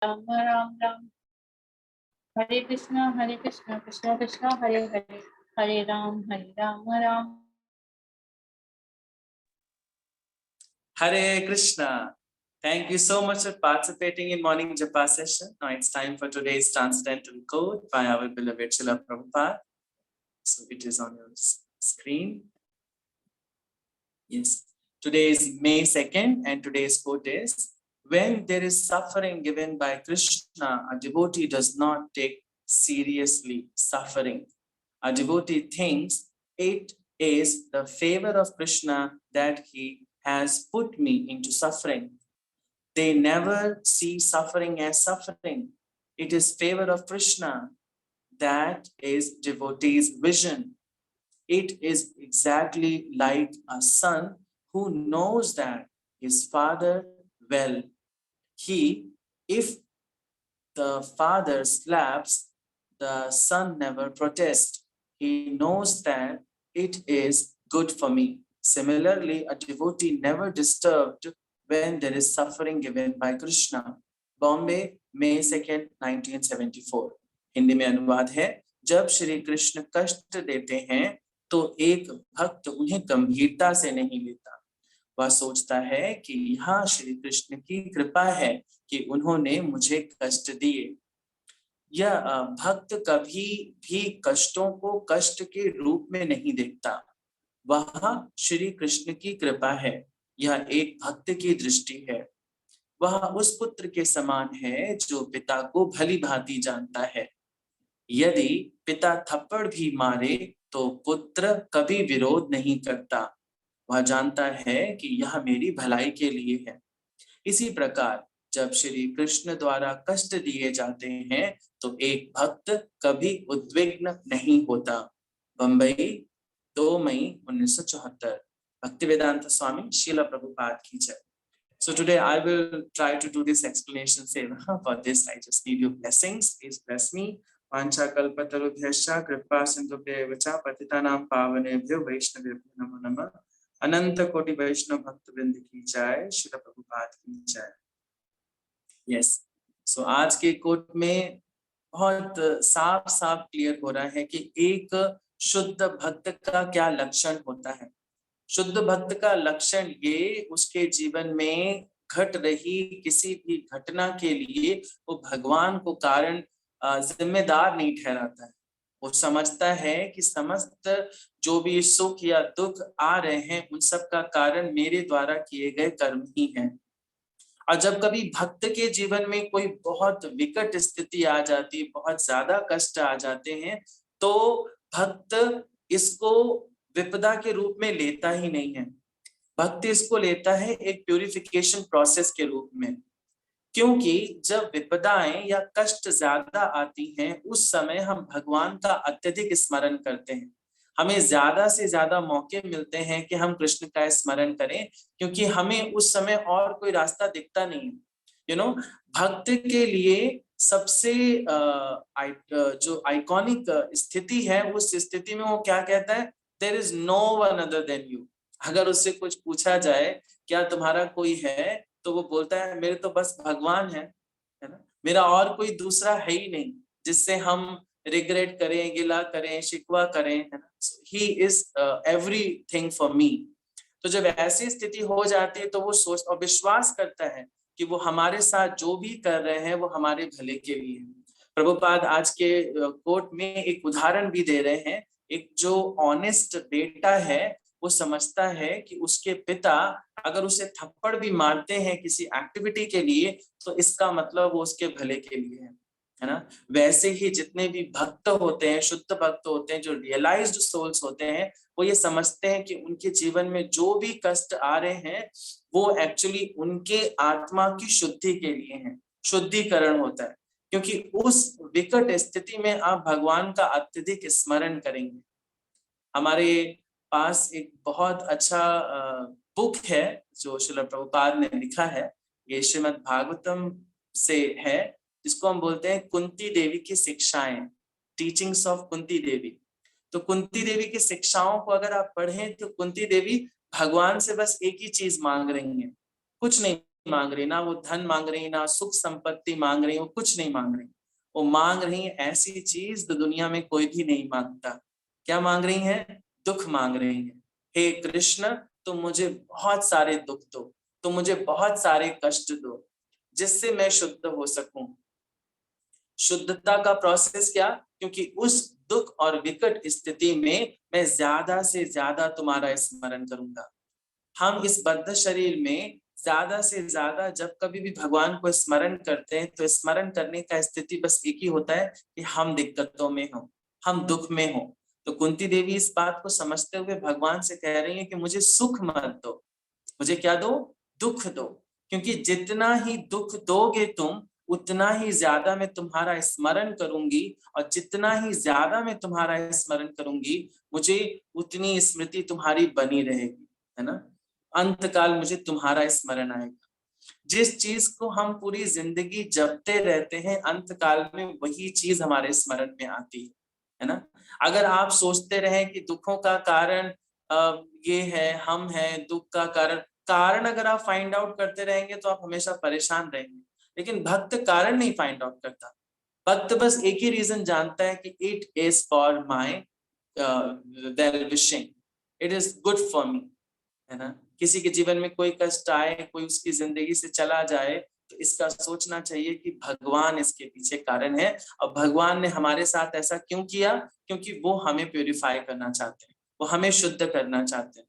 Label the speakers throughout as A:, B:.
A: Ram Ram Ram. Hare Krishna Krishna Krishna Hare Hare, Hare Ram Ram.
B: Hare Krishna. Thank you so much for participating in morning Japa session. Now it's time for today's transcendental quote by our beloved Srila Prabhupada. So it is on your screen. Yes. Today is May 2nd and today's quote is, when there is suffering given by Krishna, a devotee does not take seriously suffering. A devotee thinks it is the favor of Krishna that he has put me into suffering. They never see suffering as suffering. It is favor of Krishna. That is devotee's vision. It is exactly like a son who knows that his father well. If the father slaps, the son never protests. He knows that it is good for me. Similarly, a devotee never disturbed when there is suffering given by Krishna. Bombay, May 2nd, 1974. Hindi में अनुवाद है, जब श्री कृष्ण कष्ट देते हैं तो एक भक्त उन्हें गंभीरता से नहीं लेता। वह सोचता है कि यहाँ श्री कृष्ण की कृपा है कि उन्होंने मुझे कष्ट दिए। यह भक्त कभी भी कष्टों को कष्ट के रूप में नहीं देखता। वह श्री कृष्ण की कृपा है। यह एक भक्त की दृष्टि है। वह उस पुत्र के समान है जो पिता को भली भांति जानता है। यदि पिता थप्पड़ भी मारे तो पुत्र कभी विरोध नहीं करता। वह जानता है कि यह मेरी भलाई के लिए है। इसी प्रकार जब श्री कृष्ण द्वारा कष्ट दिए जाते हैं तो एक भक्त कभी उद्विग्न नहीं होता। बंबई, 2 मई 1974। भक्तिवेदांत स्वामी श्रील प्रभुपाद की जय। So today I will try to do this explanation seva. For this I just need your blessings. Please bless me. Vancha kalpatarubhyascha kripa sindhubhya vacha patitanam pavanebhyo vaishnavebhyo namo namah. अनंत कोटि वैष्णव भक्त वृंद की जय, श्रील प्रभुपाद की जय। यस, सो आज के coat में बहुत साफ साफ क्लियर हो रहा है कि एक शुद्ध भक्त का क्या लक्षण होता है। शुद्ध भक्त का लक्षण ये उसके जीवन में घट रही किसी भी घटना के लिए वो भगवान को कारण जिम्मेदार नहीं ठहराता है। वो समझता है कि समस्त जो भी सुख या दुख आ रहे हैं उन सब का कारण मेरे द्वारा किए गए कर्म ही हैं। और जब कभी भक्त के जीवन में कोई बहुत विकट स्थिति आ जाती है, बहुत ज्यादा कष्ट आ जाते हैं, तो भक्त इसको विपदा के रूप में लेता ही नहीं है। भक्त इसको लेता है एक प्यूरिफिकेशन प्रोसेस के रूप में। क्योंकि जब विपदाएं या कष्ट ज्यादा आती हैं उस समय हम भगवान का अत्यधिक स्मरण करते हैं। हमें ज्यादा से ज्यादा मौके मिलते हैं कि हम कृष्ण का स्मरण करें, क्योंकि हमें उस समय और कोई रास्ता दिखता नहीं। भक्त के लिए सबसे जो आइकॉनिक स्थिति है, उस स्थिति में वो क्या कहता है, there is no one other than you. अगर उससे कुछ पूछा जाए क्या तुम्हारा कोई है, तो वो बोलता है मेरे तो बस भगवान है ना, मेरा और कोई दूसरा है ही नहीं जिससे हम रिग्रेट करें, गिला करें, शिकवा करें, है ना। He is everything for me. तो जब ऐसी स्थिति हो जाती है तो वो सोच और विश्वास करता है कि वो हमारे साथ जो भी कर रहे हैं वो हमारे भले के लिए। प्रभुपाद आज के कोट में एक उदाहरण भी दे रहे हैं। एक जो ऑनेस्ट बेटा है वो समझता है कि उसके पिता अगर उसे थप्पड़ भी मारते हैं किसी एक्टिविटी के लिए तो इसका मतलब वो उसके भले के लिए है ना। वैसे ही जितने भी भक्त होते हैं, शुद्ध भक्त होते हैं, जो रियलाइज्ड सोल्स होते हैं, वो ये समझते हैं कि उनके जीवन में जो भी कष्ट आ रहे हैं वो एक्चुअली उनके आत्मा की शुद्धि के लिए हैं, शुद्धिकरण होता है। क्योंकि उस विकट स्थिति में आप भगवान का अत्यधिक स्मरण करेंगे। हमारे पास एक बहुत अच्छा बुक है जो श्रील प्रभुपाद ने लिखा है। ये श्रीमद् भागवतम से है, जिसको हम बोलते हैं कुंती देवी की शिक्षाएं, टीचिंग्स ऑफ कुंती देवी। तो कुंती देवी की शिक्षाओं को अगर आप पढ़ें तो कुंती देवी भगवान से बस एक ही चीज मांग रही हैं, कुछ नहीं मांग रही, ना वो धन मांग रही, ना सुख संपत्ति मांग रही, वो कुछ नहीं मांग रही। वो मांग रही है ऐसी चीज जो दुनिया में कोई भी नहीं मांगता। क्या मांग रही है? दुख मांग रही है। हे कृष्ण, तुम मुझे बहुत सारे दुख दो, तुम मुझे बहुत सारे कष्ट दो, जिससे मैं शुद्ध हो सकूं। शुद्धता का प्रोसेस क्या? क्योंकि उस दुख और विकट स्थिति में मैं ज्यादा से ज्यादा तुम्हारा स्मरण करूंगा। हम इस बद्ध शरीर में ज्यादा से ज्यादा जब कभी भी भगवान को स्मरण करते हैं तो स्मरण करने का स्थिति बस एक ही होता है कि हम दिक्कतों में हो, हम दुख में हो। तो कुंती देवी इस बात को समझते हुए भगवान से कह रही है कि मुझे सुख मत दो, मुझे क्या दो? दुख दो। क्योंकि जितना ही दुख दोगे तुम, उतना ही ज्यादा मैं तुम्हारा स्मरण करूंगी, और जितना ही ज्यादा मैं तुम्हारा स्मरण करूंगी, मुझे उतनी स्मृति तुम्हारी बनी रहेगी, है ना। अंत काल मुझे तुम्हारा स्मरण आएगा। जिस चीज को हम पूरी जिंदगी जपते रहते हैं, अंत काल में वही चीज हमारे स्मरण में आती है ना। अगर आप सोचते रहे कि दुखों का कारण ये है, हम हैं, दुख का कारण अगर आप फाइंड आउट करते रहेंगे तो आप हमेशा परेशान रहेंगे। लेकिन भक्त कारण नहीं फाइंड आउट करता। भक्त बस एक ही रीजन जानता है कि it is for my well wishing, it is good for me, है ना। किसी के जीवन में कोई कष्ट आए, कोई उसकी जिंदगी से चला जाए, तो इसका सोचना चाहिए कि भगवान इसके पीछे कारण है, और भगवान ने हमारे साथ ऐसा क्यों किया? क्योंकि वो हमें प्यूरिफाई करना चाहते हैं, वो हमें शुद्ध करना चाहते हैं।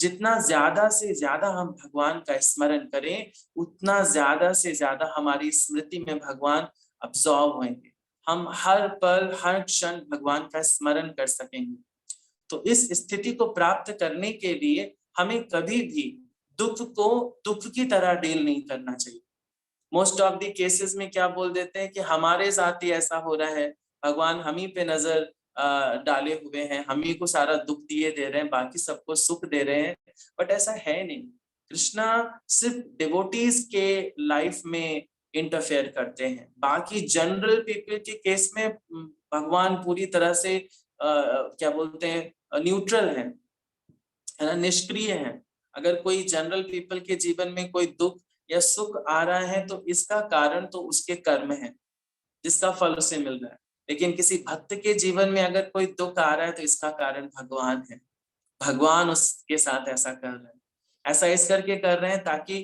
B: जितना ज्यादा से ज्यादा हम भगवान का स्मरण करें, उतना ज्यादा से ज्यादा हमारी स्मृति में भगवान अब्सॉर्ब होंगे। हम हर पल हर क्षण भगवान का स्मरण कर सकेंगे। तो इस स्थिति को प्राप्त करने के लिए हमें कभी भी दुख को दुख की तरह डील नहीं करना चाहिए। मोस्ट ऑफ द केसेस में क्या बोल देते हैं कि हमारे साथ ही ऐसा हो रहा है, भगवान हम ही पे नजर डाले हुए हैं, हम ही को सारा दुख दिए दे रहे हैं, बाकी सबको सुख दे रहे हैं। बट ऐसा है नहीं। कृष्णा सिर्फ डिवोटीज के लाइफ में इंटरफेयर करते हैं, बाकी जनरल पीपल के केस में भगवान पूरी तरह से क्या बोलते हैं, न्यूट्रल है ना, निष्क्रिय है। अगर कोई जनरल पीपल के जीवन में कोई दुख या सुख आ रहा है तो इसका कारण तो उसके कर्म है, जिसका फल उसे मिल रहा है। लेकिन किसी भक्त के जीवन में अगर कोई दुख आ रहा है तो इसका कारण भगवान है। भगवान उसके साथ ऐसा कर रहे हैं। ऐसा इस करके कर रहे हैं ताकि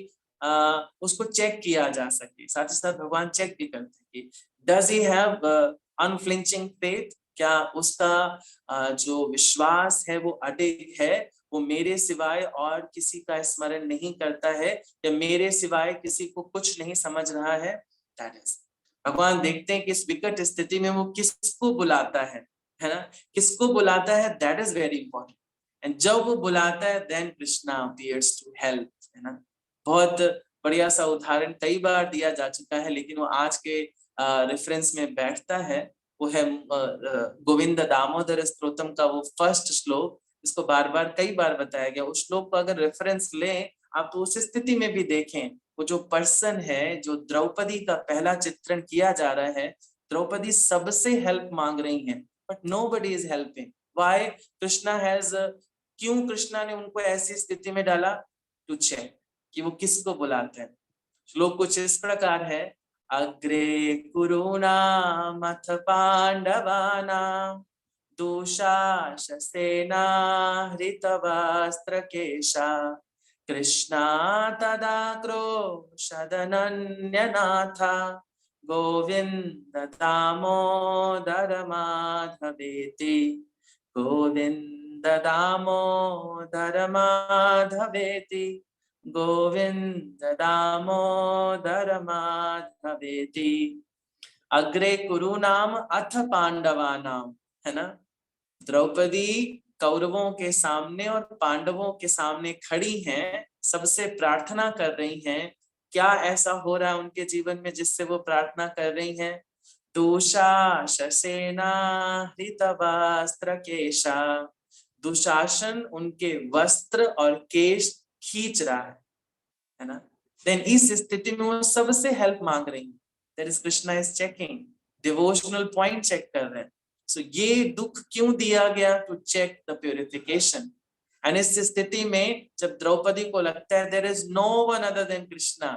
B: उसको चेक किया जा सके। साथ ही साथ भगवान चेक भी करते हैं कि does he have unflinching faith, क्या उसका जो विश्वास है वो अडिग है, वो मेरे सिवाय और किसी का स्मरण नहीं करता है, या मेरे सिवाय किसी को कुछ नहीं समझ रहा है। दैट इज भगवान देखते हैं कि इस विकट स्थिति में वो किसको बुलाता है ना, किसको बुलाता है। That is very important. And जब वो बुलाता है then Krishna appears to help, है ना। बहुत बढ़िया सा उदाहरण कई बार दिया जा चुका है, लेकिन वो आज के रेफरेंस में बैठता है। वो है गोविंद दामोदर स्तोत्रम का वो फर्स्ट श्लोक, इसको बार बार कई बार बताया गया। उस श्लोक को अगर रेफरेंस लें आप तो उस स्थिति में भी देखें, वो जो पर्सन है, जो द्रौपदी का पहला चित्रण किया जा रहा है, द्रौपदी सबसे हेल्प मांग रही हैं, but nobody is helping. Why? Krishna has, क्यों कृष्णा ने उनको ऐसी स्थिति में डाला? टू चेक कि वो किसको बुलाते हैं। श्लोक कुछ इस प्रकार है, अग्रे कुरुणामथ पांडवानां दुशाससेना हृतवस्त्रकेशा कृष्णा तदा क्रोशदनन्यनाथ गोविन्द दामोदर माधवेति गोविन्द दामोदर माधवेति गोविन्द दामोदर माधवेति। अग्रे कुरुनाम अथ पांडवानाम, है ना। द्रौपदी कौरवों के सामने और पांडवों के सामने खड़ी हैं, सबसे प्रार्थना कर रही हैं। क्या ऐसा हो रहा है उनके जीवन में जिससे वो प्रार्थना कर रही हैं? दुशाससेना हृतवस्त्र केशा, दुशासन उनके वस्त्र और केश खींच रहा है ना। देन इस स्थिति में वो सबसे हेल्प मांग रही है। That is Krishna is checking, devotional point check कर रहे हैं। सो ये दुख क्यों दिया गया? To check the purification. And इस स्थिति में जब द्रौपदी को लगता है there is no one other than Krishna,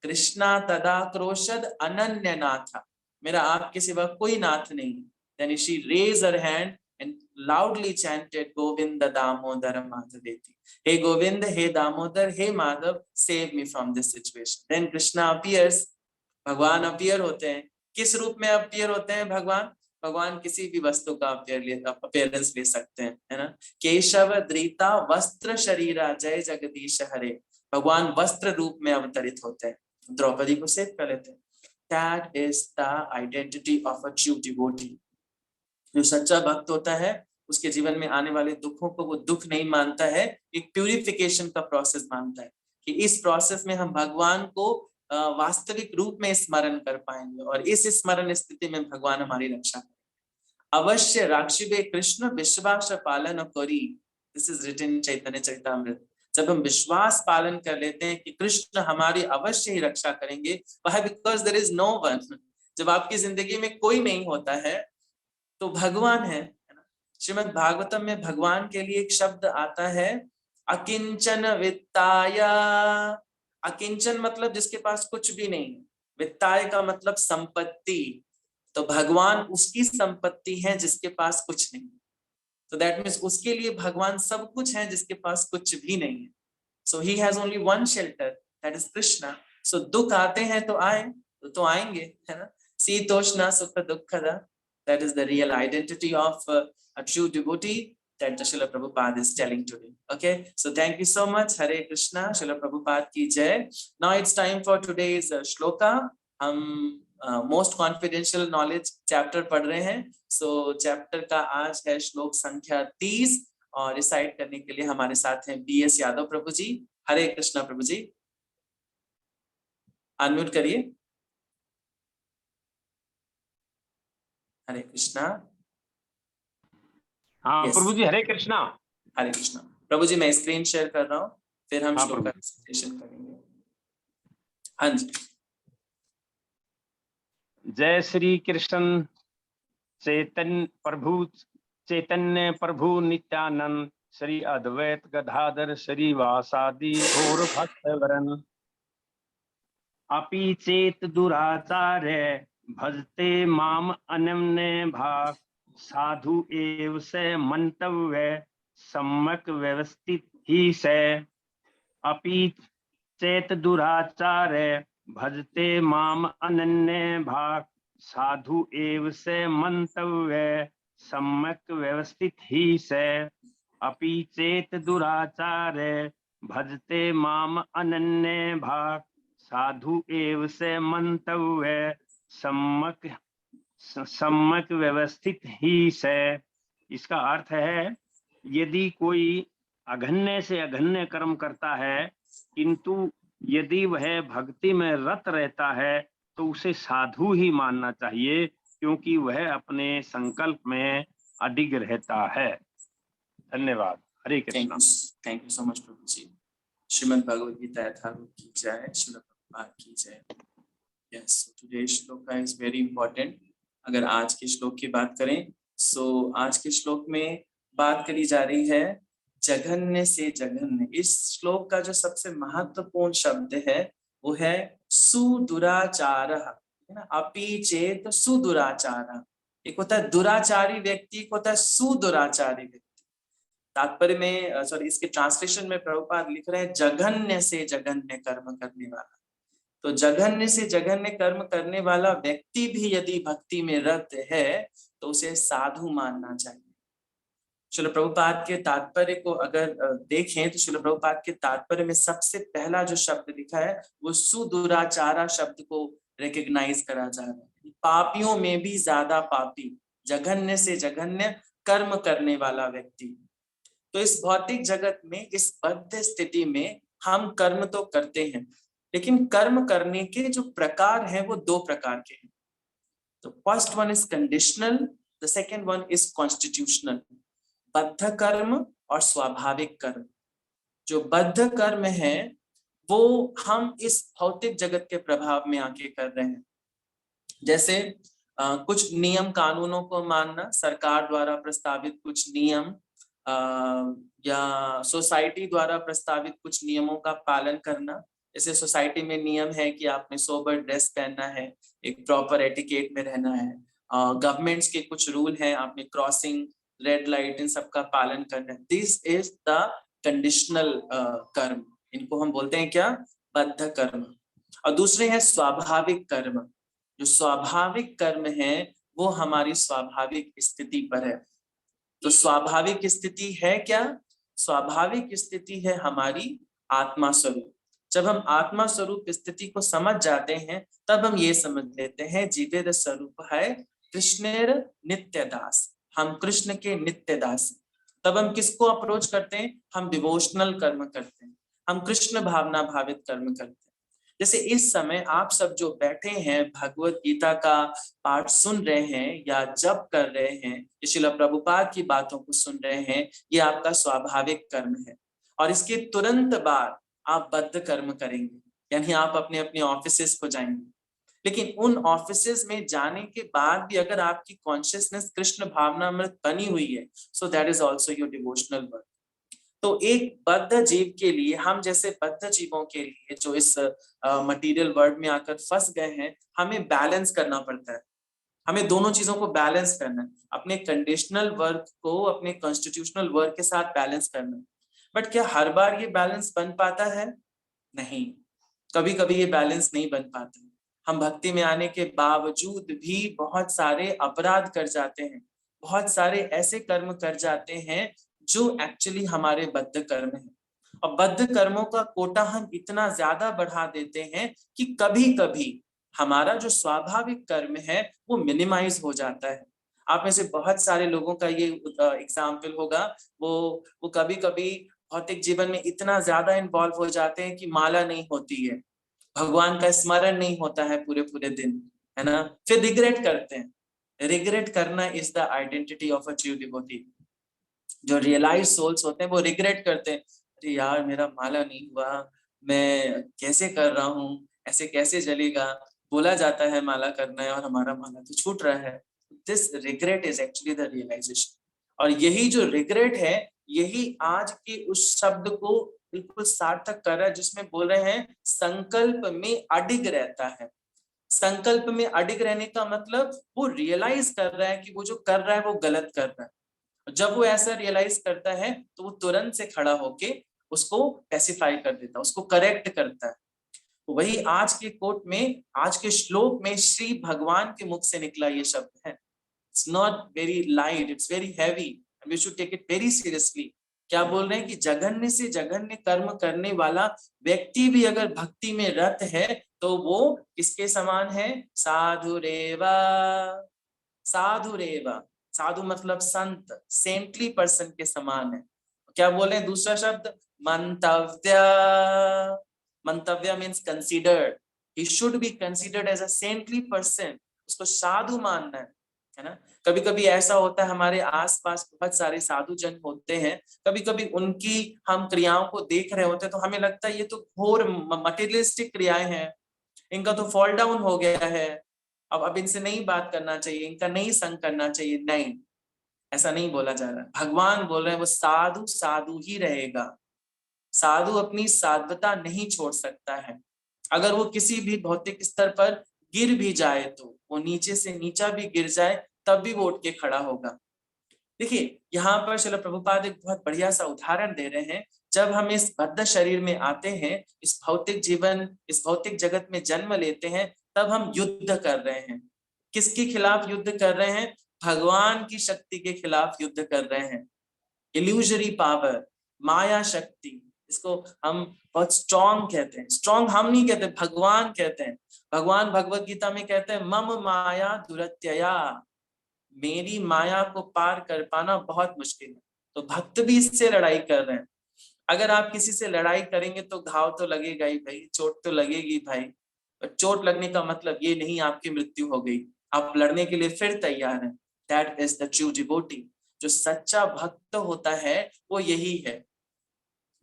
B: Krishna तदा क्रोशद अनन्य नाथ, मेरा आपके सिवा कोई नाथ नहीं, then she raise her hand and loudly chanted Govinda Damodar Madhaveti, hey Govind, hey Damodar, hey Madhav, save me from this situation. Then Krishna appears, भगवान अपीयर होते हैं। किस रूप में अपीयर होते हैं भगवान? भगवान किसी भी वस्तु का अपीयरेंस ले सकते हैं, है ना। केशव द्रीता वस्त्र शरीरा जय जगदीश हरे, भगवान वस्त्र रूप में अवतरित होते हैं, द्रौपदी को सेव कर लेते हैं। That is the identity of a true devotee. जो सच्चा भक्त होता है उसके जीवन में आने वाले दुखों को वो दुख नहीं मानता है, एक प्यूरिफिकेशन का प्रोसेस मानता है कि इस प्रोसेस में हम भगवान को वास्तविक रूप में स्मरण कर पाएंगे और इस स्मरण स्थिति में भगवान हमारी रक्षा करेंगे। अवश्य राक्षिबे कृष्ण विश्वास पालन करी, दिस इज रिटन इन चैतन्य चरितामृत। जब हम विश्वास पालन कर लेते हैं कि कृष्ण हमारी अवश्य ही रक्षा करेंगे, वह because there is no one, जब आपकी जिंदगी में कोई नहीं होता है तो भगवान है ना। श्रीमद् भागवतम में भगवान के लिए एक शब्द आता है अकिंचन वित्ताया। अकिंचन मतलब जिसके पास कुछ भी नहीं, वित्ताय का मतलब संपत्ति, तो भगवान उसकी संपत्ति है जिसके पास कुछ नहीं, तो दैट मीन्स उसके लिए भगवान सब कुछ है जिसके पास कुछ भी नहीं है। So he has only one shelter, that is Krishna. So दुख आते हैं तो आए, तो आएंगे, है ना। शीतोष्ण सुख दुखदा, that is the real identity of a true devotee that the Srila Prabhupada is telling today. Okay, so thank you so much. Hare Krishna, Srila Prabhupada ki jai. Now it's time for today's shloka. हम most confidential knowledge chapter पढ़ रहे हैं। So chapter का आज है श्लोक संख्या 30 और रिसाइट करने के लिए हमारे साथ हैं BS यादव प्रभु जी। हरे कृष्णा प्रभु जी, अनम्यूट करिए। हरे कृष्णा।
C: हाँ
B: yes.
C: प्रभु जी हरे कृष्णा।
B: हरे कृष्णा प्रभु जी, मैं स्क्रीन शेयर कर रहा हूँ, फिर हम श्लोक का रिसाइटेशन करेंगे। हाँ जी।
C: जय श्री कृष्ण चैतन्य प्रभु नित्यानंद श्री अद्वैत गदाधर श्री वासादि गौर भक्तवरन अपि चेत दुराचार्य भजते माम अनन्य भाग साधु एव से मंतव्य सम्यक व्यवस्थित ही से अपि चेत दुराचार्य भजते माम अनन्य भाग साधु एव से मंतव्य सम्यक व्यवस्थित ही से अपि चेत दुराचार्य भजते माम अनन्य भाग साधु एव से मंतव्य सम्यक व्यवस्थित ही से। इसका अर्थ है यदि कोई अघन्य से अघन्य कर्म करता है किंतु यदि वह भक्ति में रत रहता है तो उसे साधु ही मानना चाहिए, क्योंकि वह अपने संकल्प में अडिग रहता है। धन्यवाद। Hare Krishna.
B: Thank you so much प्रभु जी। श्रीमद् भगवद गीता यथारूप की जय, श्रील प्रभुपाद की जय। Yes, today shloka is very important. अगर आज के श्लोक की बात करें, सो आज के श्लोक में बात करी जा रही है जघन्य से जघन्य। इस श्लोक का जो सबसे महत्वपूर्ण शब्द है वो है सुदुराचार, है ना। अपि चेत सुदुराचार, एक होता है दुराचारी व्यक्ति, एक होता है सुदुराचारी व्यक्ति। तात्पर्य में सॉरी इसके ट्रांसलेशन में प्रभुपाद लिख रहे हैं जघन्य से जघन्य कर्म करने वाला। तो जघन्य से जघन्य कर्म करने वाला व्यक्ति भी यदि भक्ति में रत है तो उसे साधु मानना चाहिए। श्रील प्रभुपाद के तात्पर्य को अगर देखें तो श्रील प्रभुपाद के तात्पर्य में सबसे पहला जो शब्द लिखा है वो सुदुराचारा शब्द को रिकग्नाइज करा जा रहा है। पापियों में भी ज्यादा पापी, जघन्य से जघन्य कर्म करने वाला व्यक्ति। तो इस भौतिक जगत में, इस बद्ध स्थिति में हम कर्म तो करते हैं, लेकिन कर्म करने के जो प्रकार हैं वो दो प्रकार के हैं। तो first one is conditional, the second one is constitutional. बद्ध कर्म और स्वाभाविक कर्म। जो बद्ध कर्म है वो हम इस भौतिक जगत के प्रभाव में आके कर रहे हैं। जैसे कुछ नियम कानूनों को मानना, सरकार द्वारा प्रस्तावित कुछ नियम, या सोसाइटी द्वारा प्रस्तावित कुछ नियमों का पालन करना। जैसे सोसाइटी में नियम है कि आपने सोबर ड्रेस पहनना है, एक प्रॉपर एटिकेट में रहना है। गवर्नमेंट्स के कुछ रूल हैं, आपने क्रॉसिंग, रेड लाइट, इन सब का पालन करना है। दिस इज द कंडीशनल कर्म, इनको हम बोलते हैं क्या? बद्ध कर्म। और दूसरे हैं स्वाभाविक कर्म। जो स्वाभाविक कर्म है वो हमारी स्वाभाविक स्थिति पर है। तो स्वाभाविक स्थिति है क्या? स्वाभाविक स्थिति है हमारी आत्मा स्वरूप। जब हम आत्मा स्वरूप स्थिति को समझ जाते हैं तब हम ये समझ लेते हैं जीवेर स्वरूप है कृष्णेर नित्य दास, हम कृष्ण के नित्य दास। तब हम किसको अप्रोच करते हैं? हम डिवोशनल कर्म करते हैं, हम कृष्ण भावना भावित कर्म करते हैं। जैसे इस समय आप सब जो बैठे हैं भगवत गीता का पाठ सुन रहे हैं या जप कर रहे हैं, श्रील प्रभुपाद की बातों को सुन रहे हैं, ये आपका स्वाभाविक कर्म है। और इसके तुरंत बाद आप बद्ध कर्म करेंगे, यानी आप अपने अपने ऑफिसेस को जाएंगे। लेकिन उन ऑफिसेस में जाने के बाद भी अगर आपकी कॉन्शियसनेस कृष्ण भावनामृत बनी हुई है, so that is also your devotional work. तो एक बद्ध जीव के लिए, हम जैसे बद्ध जीवों के लिए जो इस मटेरियल वर्ल्ड में आकर फंस गए हैं, हमें बैलेंस करना पड़ता है। हमें दोनों चीजों को बैलेंस करना है, अपने कंडीशनल वर्क को अपने कॉन्स्टिट्यूशनल वर्क के साथ बैलेंस करना है। बट क्या हर बार ये बैलेंस बन पाता है? नहीं, कभी कभी ये बैलेंस नहीं बन पाता। हम भक्ति में आने के बावजूद भी बहुत सारे अपराध कर जाते हैं, बहुत सारे ऐसे कर्म कर जाते हैं जो एक्चुअली हमारे बद्ध कर्म है। और बद्ध कर्मों का कोटा हम इतना ज्यादा बढ़ा देते हैं कि कभी कभी हमारा जो स्वाभाविक कर्म है वो मिनिमाइज हो जाता है। आप में से बहुत सारे लोगों का ये एग्जाम्पल होगा, वो कभी कभी भौतिक जीवन में इतना ज्यादा इन्वॉल्व हो जाते हैं कि माला नहीं होती है, भगवान का स्मरण नहीं होता है पूरे पूरे दिन, है ना, फिर रिग्रेट करते हैं। रिग्रेट करना is the identity of a true devotee. जो रियलाइज सोल्स होते हैं वो रिग्रेट करते हैं, अरे यार मेरा माला नहीं हुआ, मैं कैसे कर रहा हूँ, ऐसे कैसे चलेगा, बोला जाता है माला करना है और हमारा माला तो छूट रहा है। This regret is actually the realization. और यही जो रिग्रेट है, यही आज के उस शब्द को बिल्कुल सार्थक कर रहा है जिसमें बोल रहे हैं संकल्प में अडिग रहता है। संकल्प में अडिग रहने का मतलब वो रियलाइज कर रहा है कि वो जो कर रहा है वो गलत कर रहा है। जब वो ऐसा रियलाइज करता है तो वो तुरंत से खड़ा होके उसको पैसिफाई कर देता है, उसको करेक्ट करता है। तो वही आज के कोट में, आज के श्लोक में श्री भगवान के मुख से निकला ये शब्द है। It's not very light, it's very heavy and we should take it very seriously. क्या बोल रहे हैं कि जघन्य से जघन्य कर्म करने वाला व्यक्ति भी अगर भक्ति में रत है तो वो किसके समान है? साधुरेवा। साधुरेवा, साधु मतलब संत, सेंटली पर्सन के समान है। क्या बोले दूसरा शब्द? मंतव्य। मंतव्य means considered, he should be considered as a saintly person. उसको साधु मानना है ना। कभी कभी ऐसा होता है हमारे आसपास बहुत सारे साधु जन होते हैं, कभी कभी उनकी हम क्रियाओं को देख रहे होते हैं तो हमें लगता है ये तो घोर मटेरियलिस्टिक क्रियाएं हैं, इनका तो फॉल डाउन हो गया है, अब इनसे नहीं बात करना चाहिए, इनका नहीं संग करना चाहिए। नहीं, ऐसा नहीं बोला जा रहा। भगवान बोल रहे हैं वो साधु साधु ही रहेगा। साधु अपनी साधुता नहीं छोड़ सकता है। अगर वो किसी भी भौतिक स्तर पर गिर भी जाए तो वो नीचे से नीचा भी गिर जाए तब भी वो उठ के खड़ा होगा। देखिए यहाँ पर श्रील प्रभुपाद एक बहुत बढ़िया सा उदाहरण दे रहे हैं। जब हम इस बद्ध शरीर में आते हैं, इस भौतिक जीवन, इस भौतिक जगत में जन्म लेते हैं, तब हम युद्ध कर रहे हैं। किसके खिलाफ युद्ध कर रहे हैं? भगवान की शक्ति के खिलाफ युद्ध कर रहे हैं। इल्यूजरी पावर, माया शक्ति, इसको हम बहुत स्ट्रॉन्ग कहते हैं। स्ट्रॉन्ग हम नहीं कहते, भगवान कहते हैं। भगवान भगवत गीता में कहते हैं मम माया दुरत्यया, मेरी माया को पार कर पाना बहुत मुश्किल है। तो भक्त भी इससे लड़ाई कर रहे हैं। अगर आप किसी से लड़ाई करेंगे तो घाव तो लगेगा ही भाई, चोट तो लगेगी भाई। चोट लगने का मतलब ये नहीं आपकी मृत्यु हो गई, आप लड़ने के लिए फिर तैयार हैं। That is the true devotee. जो सच्चा भक्त होता है वो यही है,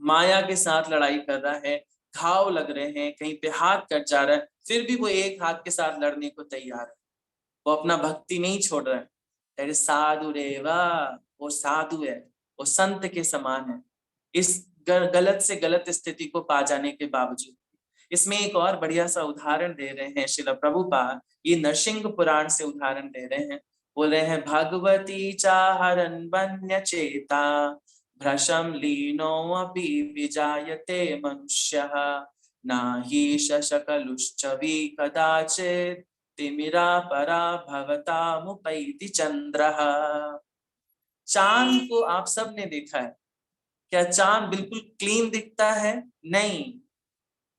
B: माया के साथ लड़ाई कर रहा है, घाव लग रहे हैं, कहीं पे हाथ कट जा रहा है, फिर भी वो एक हाथ के साथ लड़ने को तैयार है। वो अपना भक्ति नहीं छोड़ रहा है। दैट इज साधु रेवा, वो साधु है। वो संत के समान है इस गलत से गलत स्थिति को पा जाने के बावजूद। इसमें एक और बढ़िया सा उदाहरण दे रहे हैं श्रील प्रभुपाद, ये नरसिंह पुराण से उदाहरण दे रहे हैं। बोल रहे हैं भगवती चाहरन वन्य चेता भ्रशम लीनो अपि विजायते मनुष्यः नाहि शशकलुश्च कदाचित् तिमिरा परा भवता मुपैति चंद्रः। चांद को आप सब ने देखा है, क्या चांद बिल्कुल क्लीन दिखता है? नहीं,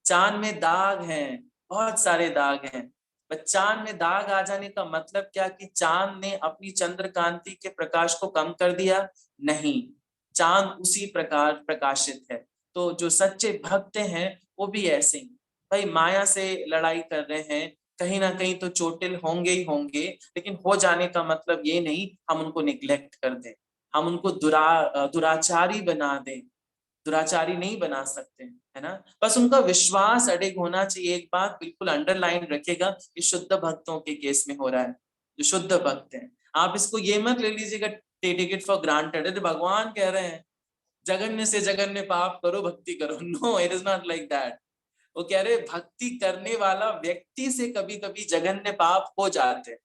B: चांद में दाग हैं, बहुत सारे दाग हैं। पर चांद में दाग आ जाने का मतलब क्या कि चांद ने अपनी चंद्रकांति के प्रकाश को कम कर दिया? नहीं, चांद उसी प्रकार प्रकाशित है। तो जो सच्चे भक्त हैं वो भी ऐसे ही, भाई माया से लड़ाई कर रहे हैं, कहीं ना कहीं तो चोटिल होंगे ही होंगे, लेकिन हो जाने का मतलब ये नहीं हम उनको निग्लेक्ट कर दें, हम उनको दुराचारी बना दें। दुराचारी नहीं बना सकते, है ना। बस उनका विश्वास अडिग होना चाहिए। एक बात बिल्कुल अंडरलाइन रखिएगा, ये शुद्ध भक्तों के केस में हो रहा है, जो शुद्ध भक्त हैं। आप इसको ये मत ले लीजिएगा टेक इट फॉर ग्रांटेड, भगवान कह रहे हैं जघन्य से जघन्य पाप करो भक्ति करो। No, it is not like that. वो कह रहे भक्ति करने वाला व्यक्ति से कभी कभी जघन्य पाप हो जाते हैं,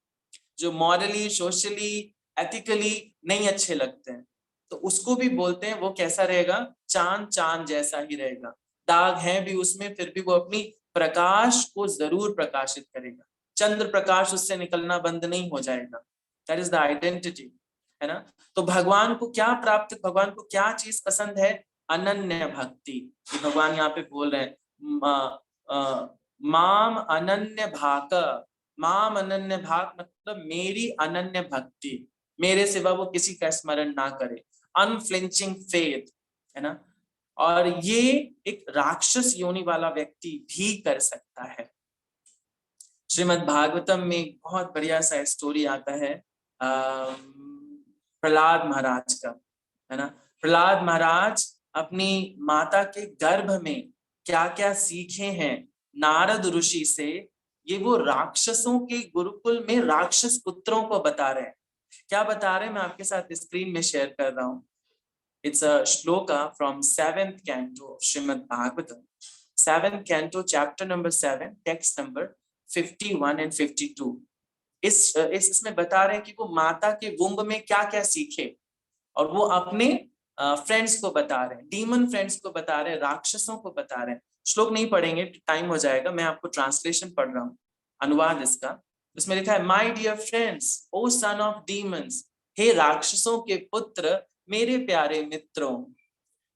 B: जो मॉरली सोशली एथिकली नहीं अच्छे लगते हैं, तो उसको भी बोलते हैं वो कैसा रहेगा? चांद चांद जैसा ही रहेगा। दाग है भी उसमें, फिर भी वो अपनी प्रकाश को जरूर प्रकाशित करेगा। चंद्र प्रकाश उससे निकलना बंद नहीं हो जाएगा। दैट इज द आइडेंटिटी, है ना। तो भगवान को क्या प्राप्त, भगवान को क्या चीज पसंद है? अनन्य भक्ति। भगवान यहाँ पे बोल रहे हैं माम अनन्य भाक। माम अनन्य भाक मतलब मेरी अनन्य भक्ति, मेरे सिवा वो किसी का स्मरण ना करे। अनफ्लिंचिंग फेथ, है ना। और ये एक राक्षस योनि वाला व्यक्ति भी कर सकता है। श्रीमद् भागवतम में बहुत बढ़िया सा स्टोरी आता है प्रहलाद महाराज का, है ना। प्रहलाद महाराज अपनी माता के गर्भ में क्या क्या सीखे हैं नारद ऋषि से, ये वो राक्षसों के गुरुकुल में राक्षस पुत्रों को बता रहे हैं। क्या बता रहे हैं मैं आपके साथ स्क्रीन में शेयर कर रहा हूं। It's a shloka from 7th canto of Srimad Bhagavatam, 7th canto, chapter number 7, text number 51 and 52. इसमें बता रहे हैं कि वो माता के वुम्ब में क्या क्या सीखे, और वो अपने फ्रेंड्स को बता रहे हैं, डीमन फ्रेंड्स को बता रहे हैं, राक्षसों को बता रहे हैं। श्लोक नहीं पढ़ेंगे, टाइम हो जाएगा, मैं आपको ट्रांसलेशन पढ़ रहा हूँ, अनुवाद इसका। इसमें लिखा है, my dear friends, O son of demons, हे राक्षसों के पुत्र, मेरे प्यारे मित्रों,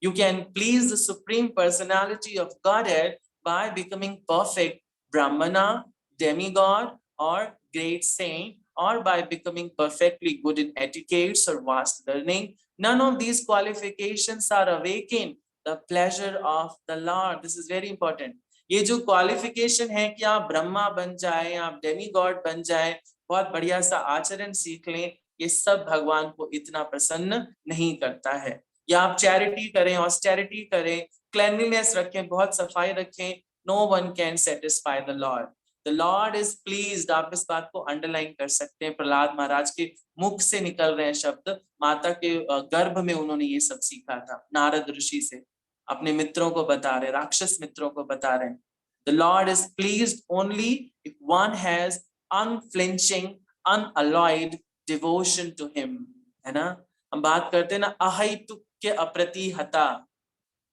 B: you can please the supreme personality of Godhead by becoming perfect brahmana, demigod, or great saint, or by becoming perfectly good in etiquettes or vast learning. None of these qualifications are awaken the pleasure of the Lord. This is very important. ये जो qualification है कि आप ब्रह्मा बन जाए, आप demigod बन जाए, बहुत बढ़िया सा आचरण सीख लें, ये सब भगवान को इतना प्रसन्न नहीं करता है। या आप चैरिटी करें, ऑस्टेरिटी करें, क्लेanलीनेस रखें, बहुत सफाई रखें, no one can satisfy the lord. The lord is pleased. आप इस बात को अंडरलाइन कर सकते हैं, प्रहलाद महाराज के मुख से निकल रहे हैं शब्द, माता के गर्भ में उन्होंने ये सब सीखा था नारद ऋषि से, अपने मित्रों को बता रहे, राक्षस मित्रों को बता रहे हैं। The lord is pleased only if one has unflinching unalloyed devotion to him, है ना। हम बात करते हैं ना अहैतुक्य अप्रतिहता।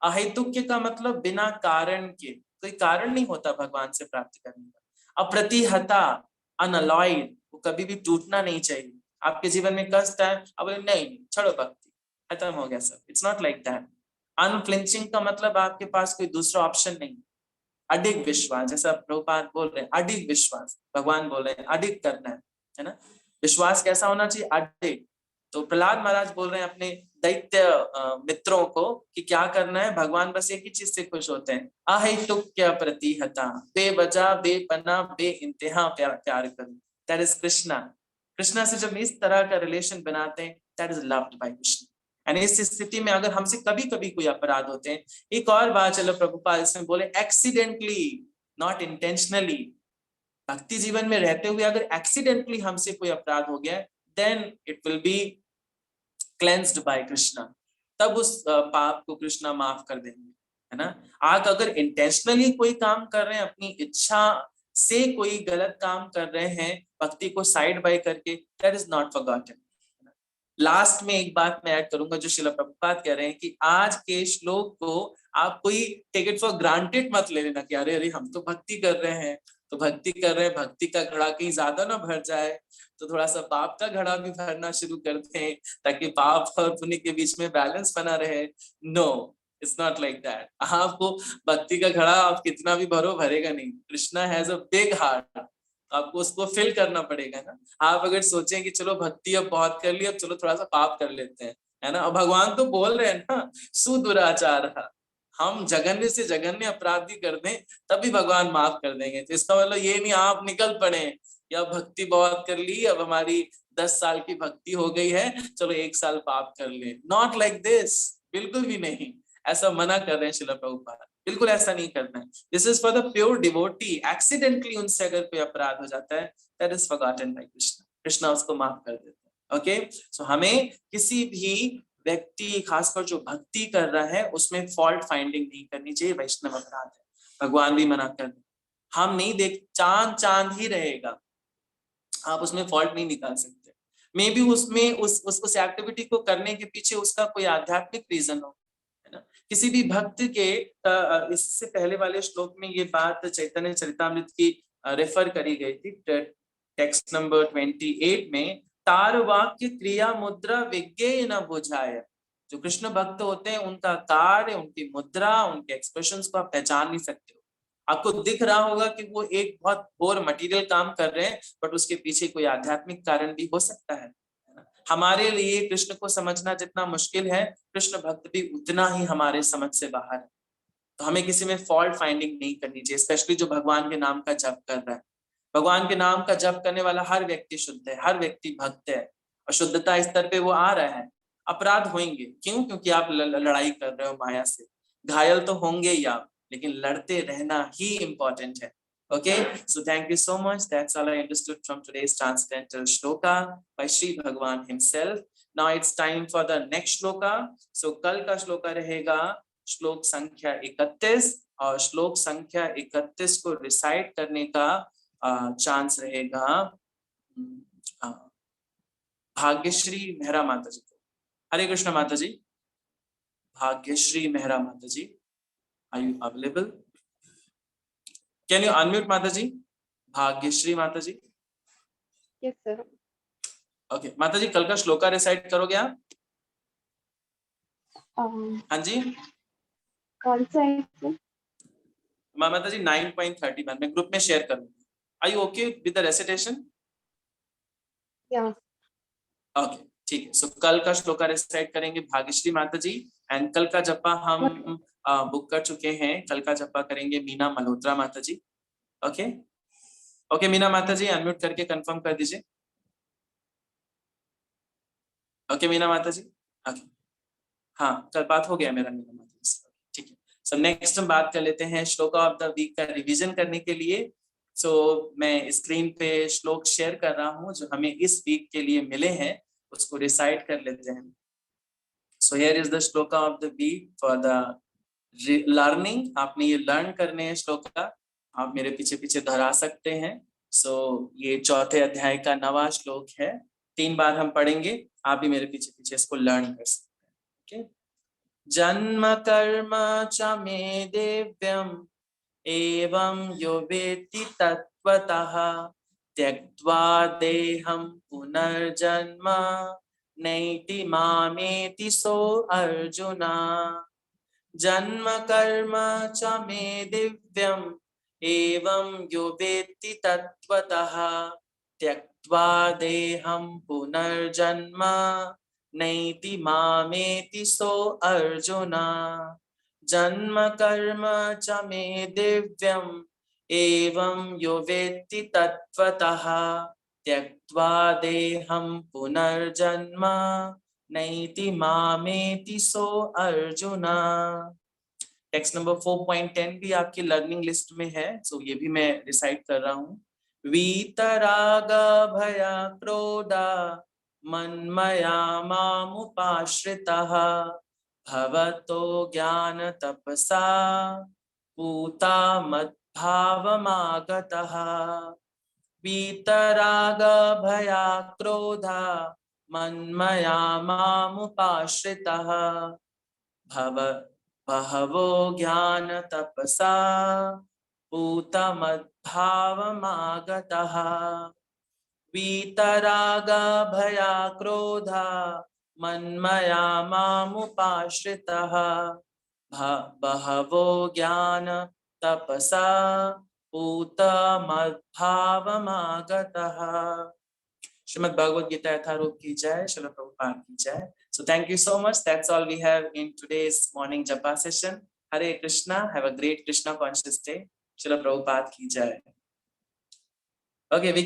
B: अहैतुक्य का मतलब बिना कारण के, कोई कारण नहीं होता भगवान से प्राप्ति करने का। अप्रतिहता, अनअलॉयड, वो कभी भी टूटना नहीं चाहिए। आपके जीवन में कष्ट है, अब नहीं छोड़ो, भक्ति खत्म हो गया सब, it's not like that. Unflinching का मतलब आपके पास कोई दूसरा ऑप्शन नहीं। अडिग विश्वास, जैसा प्रभुपाद बोल रहे हैं, अडिग विश्वास, भगवान बोल रहे हैं अडिग करना है ना। विश्वास कैसा होना चाहिए? अडिग। तो प्रहलाद महाराज बोल रहे हैं अपने दैत्य मित्रों को कि क्या करना है, भगवान बस एक ही चीज से खुश होते हैं, अहैतुक्य प्रतिहता, बेवजह बेपना बे इंतहा प्यार करो, दैट इज कृष्णा। कृष्णा से जब इस तरह का रिलेशन बनाते हैं, that is loved by Krishna. And इस स्थिति में अगर हमसे कभी कभी कोई अपराध होते हैं, एक और बात चलो प्रभुपाद इसमें बोले, एक्सीडेंटली नॉट इंटेंशनली, भक्ति जीवन में रहते हुए अगर एक्सीडेंटली हमसे कोई अपराध हो गया, then it will be cleansed by Krishna. तब उस पाप को कृष्णा माफ कर देंगे, है ना। आप अगर इंटेंशनली कोई काम कर रहे हैं, अपनी इच्छा से कोई गलत काम कर रहे हैं, भक्ति को साइड बाय करके, that is not forgotten. Last में एक बात मैं ऐड करूंगा जो श्रील प्रभुपाद कह रहे हैं कि आज के श्लोक को आप कोई टेक इट फॉर ग्रांटेड मत ले लेना कि अरे अरे हम तो भक्ति कर रहे हैं, तो भक्ति कर रहे हैं, भक्ति का घड़ा कहीं ज्यादा ना भर जाए, तो थोड़ा सा पाप का घड़ा भी भरना शुरू करते हैं ताकि पाप और पुण्य के बीच में बैलेंस बना रहे। No, it's not like that. आपको भक्ति का घड़ा आप कितना भी भरो भरेगा नहीं। Krishna has a big heart, आपको उसको फिल करना पड़ेगा ना। आप अगर सोचें कि चलो भक्ति अब बहुत कर ली, अब चलो थोड़ा सा पाप कर लेते हैं, है ना। और भगवान तो बोल रहे हैं ना, सुदुराचार, हम जघन्य से जघन्य अपराधी कर दें तब भी भगवान माफ कर देंगे। तो इसका मतलब ये नहीं आप निकल पड़े या भक्ति बहुत कर ली, अब हमारी 10 साल की भक्ति हो गई है, चलो 1 साल पाप कर ले। नॉट लाइक दिस, बिल्कुल भी नहीं। ऐसा मना कर रहे हैं श्रील प्रभुपाद, बिल्कुल ऐसा नहीं करना है। This is for the pure devotee. Accidentally उनसे अगर कोई अपराध हो जाता है, that is forgotten by Krishna, Krishna उसको माफ कर देते हैं। ओके, सो हमें किसी भी व्यक्ति, खासकर जो भक्ति कर रहा है, उसमें फॉल्ट फाइंडिंग नहीं करनी चाहिए, वैष्णव अपराध है। भगवान भी मना कर, हम नहीं देख, चांद चांद ही रहेगा, आप उसमें फॉल्ट नहीं निकाल सकते। मे बी उसमें उस एक्टिविटी को करने के पीछे उसका कोई आध्यात्मिक रीजन हो, है ना। किसी भी भक्त के इससे पहले वाले श्लोक में ये बात चैतन्य चरितामृत की रेफर करी गई थी, टेक्स्ट नंबर 28 में, तार वाक्य क्रिया मुद्रा विज्ञेय न बुझाए। जो कृष्ण भक्त होते हैं उनका कार्य, उनकी मुद्रा, उनके एक्सप्रेशंस को आप पहचान नहीं सकते हो। आपको दिख रहा होगा कि वो एक बहुत घोर मटेरियल काम कर रहे हैं, बट उसके पीछे कोई आध्यात्मिक कारण भी हो सकता है। हमारे लिए कृष्ण को समझना जितना मुश्किल है, कृष्ण भक्त भी उतना ही हमारे समझ से बाहर है। तो हमें किसी में फॉल्ट फाइंडिंग नहीं करनी चाहिए, स्पेशली जो भगवान के नाम का जप कर रहा है। भगवान के नाम का जप करने वाला हर व्यक्ति शुद्ध है, हर व्यक्ति भक्त है, और शुद्धता स्तर पे वो आ रहा है। अपराध होंगे, क्यों? क्योंकि आप लड़ाई कर रहे हो माया से, घायल तो होंगे ही आप, लेकिन लड़ते रहना ही इंपॉर्टेंट है। Okay, so thank you so much. That's all I understood from today's transcendental shloka by Sri Bhagwan himself. Now it's time for the next shloka. So कल का श्लोका रहेगा श्लोक संख्या 31, और श्लोक संख्या 31 को रिसाइट करने का चांस रहेगा भाग्यश्री मेहरा माता जी को। हरे कृष्ण माता जी। भाग्यश्री मेहरा माता जी, are you available? Can you unmute माता जी? भाग्यश्री माता जी।
D: Yes sir.
B: ओके माता जी, कल का श्लोका रिसाइट करोगे आप? हाँ जी।
D: कौन सा है सर?
B: माता जी 9.31 मैं ग्रुप में शेयर करूंगी। Are you okay with the recitation?
D: या
B: ओके ठीक है। सो कल का श्लोका रिसाइट करेंगे भाग्यश्री माता जी, एंड कल का जपा हम बुक कर चुके हैं। कल का जपा करेंगे मीना मल्होत्रा माता जी। ओके ओके मीना माता जी अनम्यूट करके कंफर्म कर दीजिए। ओके मीना माता जी। ओके हाँ, कल बात हो गया मेरा मीना माता जी, ठीक है। सो नेक्स्ट हम बात कर लेते हैं श्लोका ऑफ द वीक का रिवीजन करने के लिए। सो मैं स्क्रीन पे श्लोक शेयर कर रहा हूँ जो हमें इस वीक के लिए मिले हैं, उसको रिसाइट कर लेते हैं। So here is the shloka of the week for the learning. आपने ये लर्न करने हैं श्लोका, आप मेरे पीछे पीछे दोहरा सकते हैं। सो ये चौथे अध्याय का 9वां श्लोक है, 3 बार हम पढ़ेंगे, आप भी मेरे पीछे पीछे इसको लर्न कर सकते हैं। ओके। जन्म कर्म च मे दिव्यम एवं यो वेत्ति तत्त्वतः त्यक्त्वा देहं पुनर्जन्म नैति मामेति सो अर्जुना। जन्म कर्म च मे दिव्यम एवं यो वेत्ति तत्त्वतः त्यक्त्वा देहं पुनर्जन्म नैति मामेति सो अर्जुना। जन्म कर्म च मे दिव्यम एवं यो वेत्ति तत्त्वतः त्यक्त्वा देहं पुनर्जन्म नैति मामेति सो अर्जुना। टेक्स्ट नंबर 4.10 भी आपकी लर्निंग लिस्ट में है, सो ये भी मैं रिसाइट कर रहा हूँ। वीतराग भया क्रोधा मन्मया मामुपाश्रितः भवतो ज्ञान तपसा पूता मद्भावमागतः वीतराग भया क्रोधा मन्मया मामुपाश्रितः बहवो ज्ञान तपसा पूता मद्भावमागतः वीतराग भया क्रोधा मन्मया मामुपाश्रितः बहवो ज्ञान तपसा पूत मद्भावमागतः। श्रीमद् भगवद गीता यथारूप की जय, श्रील प्रभुपाद की जय। So thank you so much. That's all we have in today's morning japa session. Hare Krishna. Have a great Krishna conscious day. Srila Prabhupada ki jai. Okay, we